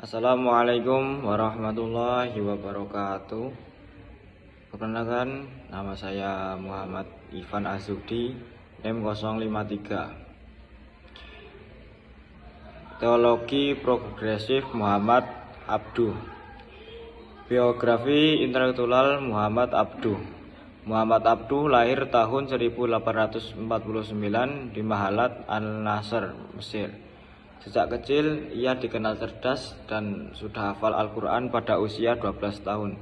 Assalamualaikum warahmatullahi wabarakatuh. Perkenalkan, nama saya Muhammad Ivan Azudi, M053. Teologi Progresif Muhammad Abduh. Biografi intelektual Muhammad Abduh. Muhammad Abduh lahir tahun 1849 di Mahalat Al-Nasr, Mesir. Sejak kecil ia dikenal cerdas dan sudah hafal Al-Quran pada usia 12 tahun.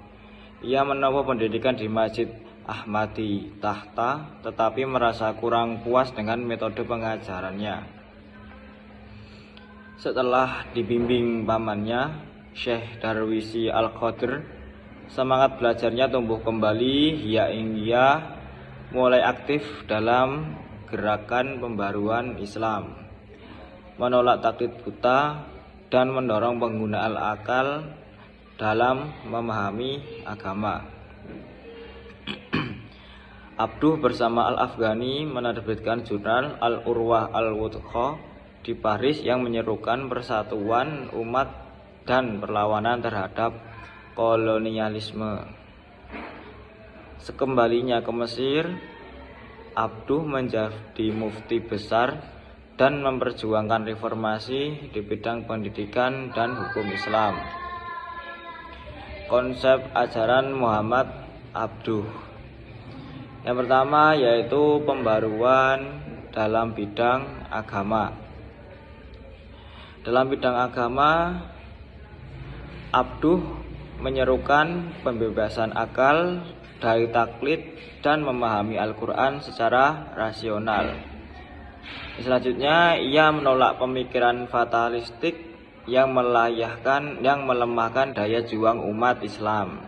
Ia menempuh pendidikan di Masjid Ahmadi Tahta, tetapi merasa kurang puas dengan metode pengajarannya. Setelah dibimbing pamannya, Syekh Darwisi Al-Qadir, semangat belajarnya tumbuh kembali hingga mulai aktif dalam gerakan pembaruan Islam, menolak taklid buta, dan mendorong penggunaan akal dalam memahami agama. Abduh bersama Al-Afghani menerbitkan jurnal Al-Urwah Al-Wuthqa di Paris yang menyerukan persatuan umat dan perlawanan terhadap kolonialisme. Sekembalinya ke Mesir, Abduh menjadi mufti besar dan memperjuangkan reformasi di bidang pendidikan dan hukum Islam. Konsep ajaran Muhammad Abduh. Yang pertama yaitu pembaruan dalam bidang agama. Dalam bidang agama, Abduh menyerukan pembebasan akal dari taklid dan memahami Al-Quran secara rasional. Selanjutnya, ia menolak pemikiran fatalistik yang melemahkan daya juang umat Islam.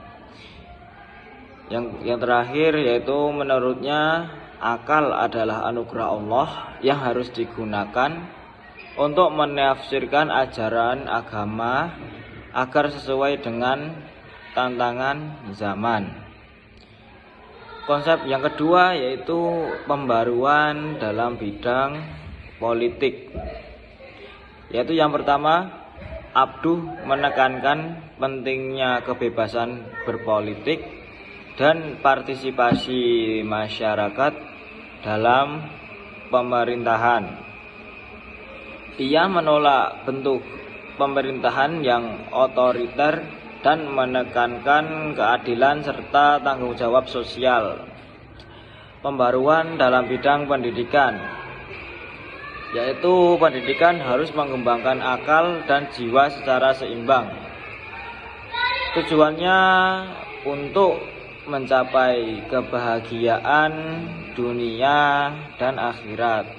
Yang terakhir yaitu menurutnya akal adalah anugerah Allah yang harus digunakan untuk menafsirkan ajaran agama agar sesuai dengan tantangan zaman. Konsep yang kedua yaitu pembaruan dalam bidang politik. Yaitu yang pertama, Abduh menekankan pentingnya kebebasan berpolitik dan partisipasi masyarakat dalam pemerintahan. Ia menolak bentuk pemerintahan yang otoriter dan menekankan keadilan serta tanggung jawab sosial. Pembaruan dalam bidang pendidikan, yaitu pendidikan harus mengembangkan akal dan jiwa secara seimbang. Tujuannya untuk mencapai kebahagiaan dunia dan akhirat.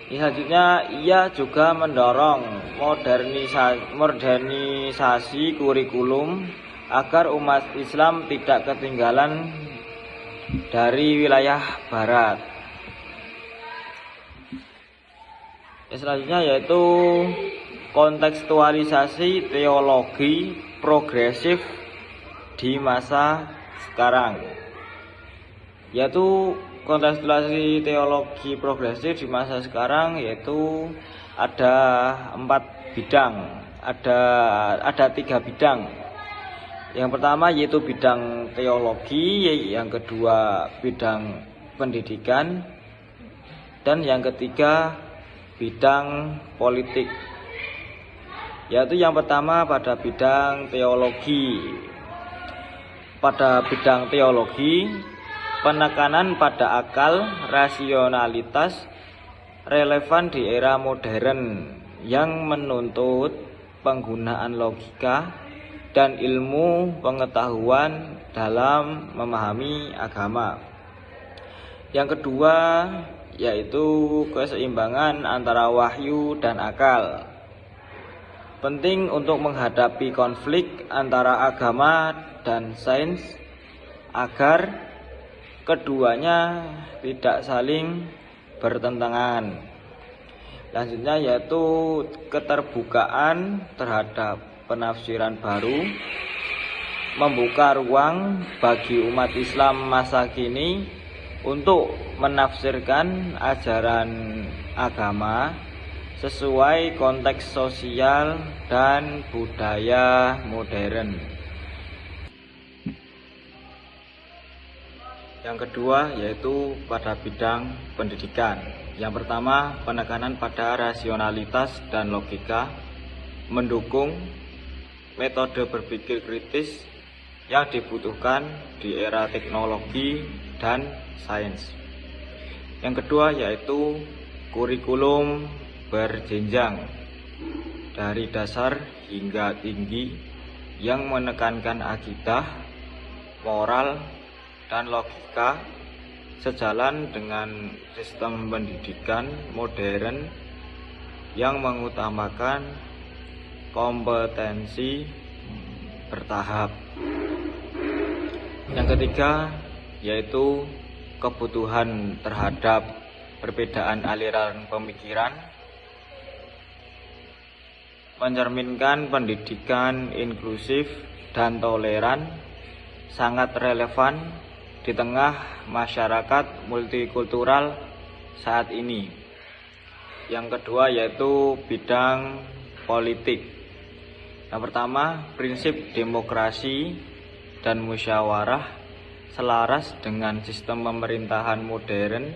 Selanjutnya, ia juga mendorong modernisasi kurikulum agar umat Islam tidak ketinggalan dari wilayah barat. Selanjutnya yaitu kontekstualisasi teologi progresif di masa sekarang. Yaitu kontekstualisasi teologi progresif di masa sekarang yaitu ada 4 bidang, ada 3 bidang. Yang pertama yaitu bidang teologi, yang kedua bidang pendidikan, dan yang ketiga bidang politik. Yaitu yang pertama pada bidang teologi. Pada bidang teologi, penekanan pada akal, rasionalitas relevan di era modern yang menuntut penggunaan logika dan ilmu pengetahuan dalam memahami agama. Yang kedua yaitu keseimbangan antara wahyu dan akal. Penting untuk menghadapi konflik antara agama dan sains agar keduanya tidak saling bertentangan. Selanjutnya yaitu keterbukaan terhadap penafsiran baru, membuka ruang bagi umat Islam masa kini untuk menafsirkan ajaran agama sesuai konteks sosial dan budaya modern. Yang kedua yaitu pada bidang pendidikan. Yang pertama, penekanan pada rasionalitas dan logika, mendukung metode berpikir kritis yang dibutuhkan di era teknologi dan sains. Yang kedua yaitu kurikulum berjenjang dari dasar hingga tinggi yang menekankan akidah, moral, dan logika sejalan dengan sistem pendidikan modern yang mengutamakan kompetensi bertahap. Yang ketiga yaitu kebutuhan terhadap perbedaan aliran pemikiran, mencerminkan pendidikan inklusif dan toleran sangat relevan di tengah masyarakat multikultural saat ini. Yang kedua yaitu bidang politik. Yang pertama, prinsip demokrasi dan musyawarah selaras dengan sistem pemerintahan modern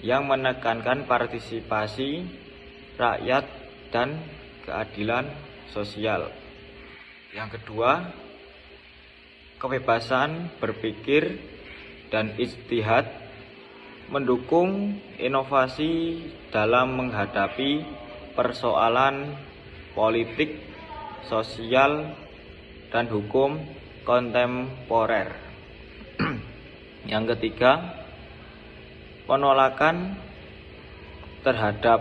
yang menekankan partisipasi rakyat dan keadilan sosial. Yang kedua, kebebasan berpikir dan ijtihad, mendukung inovasi dalam menghadapi persoalan politik, sosial, dan hukum kontemporer. Yang ketiga, penolakan terhadap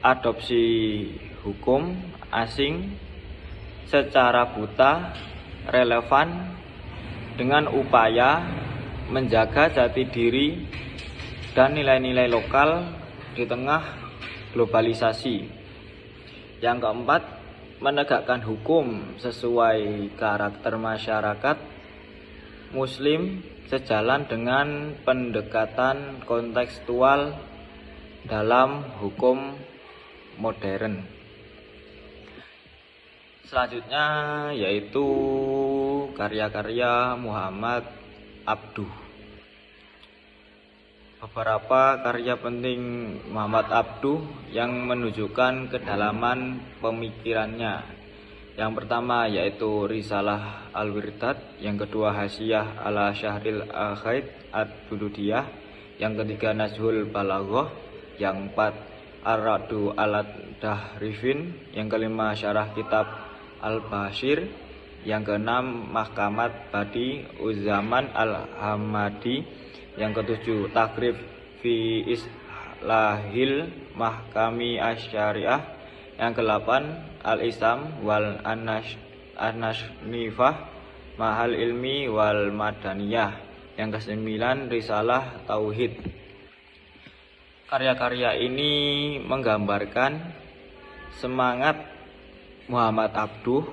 adopsi hukum asing secara buta relevan dengan upaya menjaga jati diri dan nilai-nilai lokal di tengah globalisasi. Yang keempat, menegakkan hukum sesuai karakter masyarakat Muslim sejalan dengan pendekatan kontekstual dalam hukum modern. Selanjutnya yaitu karya-karya Muhammad Abduh. Beberapa karya penting Muhammad Abduh yang menunjukkan kedalaman pemikirannya. Yang pertama yaitu Risalah Al-Wirdad, yang kedua Hasyiah ala Syahril Akhaid Ad-Dududiyah, yang ketiga Nazhul Balaghah, yang keempat Ar-Radu Al-Dahrifin, yang kelima Syarah Kitab Al-Bashir, yang keenam Mahkamat Badi Uzzaman Al-Hamadi, yang ketujuh Takrif fi Islahil Mahkami Asy-Syariah, yang kedelapan Al-Islam wal An-Nasnifah Mahal Ilmi wal Madaniyah, yang kesembilan Risalah Tauhid. Karya-karya ini menggambarkan semangat Muhammad Abduh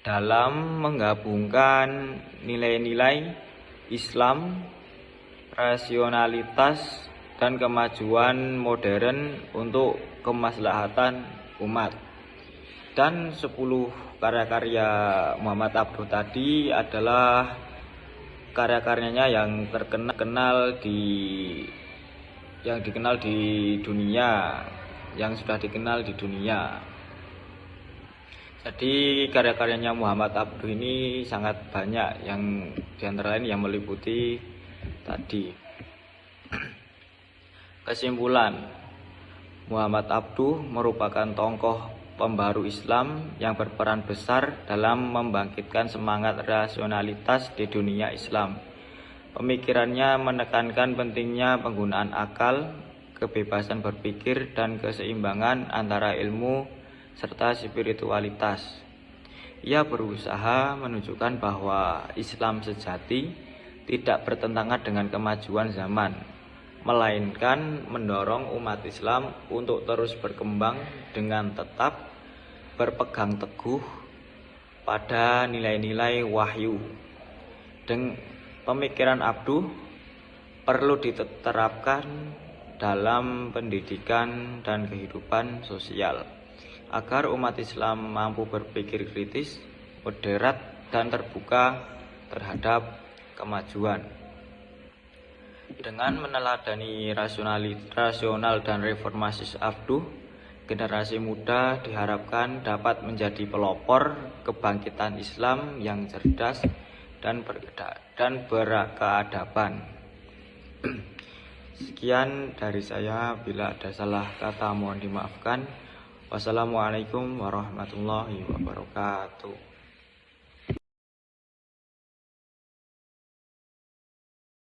dalam menggabungkan nilai-nilai Islam, rasionalitas, dan kemajuan modern untuk kemaslahatan umat. Dan 10 karya-karya Muhammad Abduh tadi adalah karya-karyanya yang dikenal di dunia, yang sudah dikenal di dunia. Jadi karya-karyanya Muhammad Abduh ini sangat banyak, yang diantara lain yang meliputi tadi. Kesimpulan, Muhammad Abduh merupakan tokoh pembaru Islam yang berperan besar dalam membangkitkan semangat rasionalitas di dunia Islam. Pemikirannya menekankan pentingnya penggunaan akal, kebebasan berpikir, dan keseimbangan antara ilmu serta spiritualitas. Ia berusaha menunjukkan bahwa Islam sejati tidak bertentangan dengan kemajuan zaman, melainkan mendorong umat Islam untuk terus berkembang dengan tetap berpegang teguh pada nilai-nilai wahyu. Dan pemikiran Abduh perlu diterapkan dalam pendidikan dan kehidupan sosial, agar umat Islam mampu berpikir kritis, moderat, dan terbuka terhadap kemajuan. Dengan meneladani rasional dan reformasi Abduh, generasi muda diharapkan dapat menjadi pelopor kebangkitan Islam yang cerdas dan berkeadaban. Sekian dari saya, bila ada salah kata mohon dimaafkan. Wassalamualaikum warahmatullahi wabarakatuh.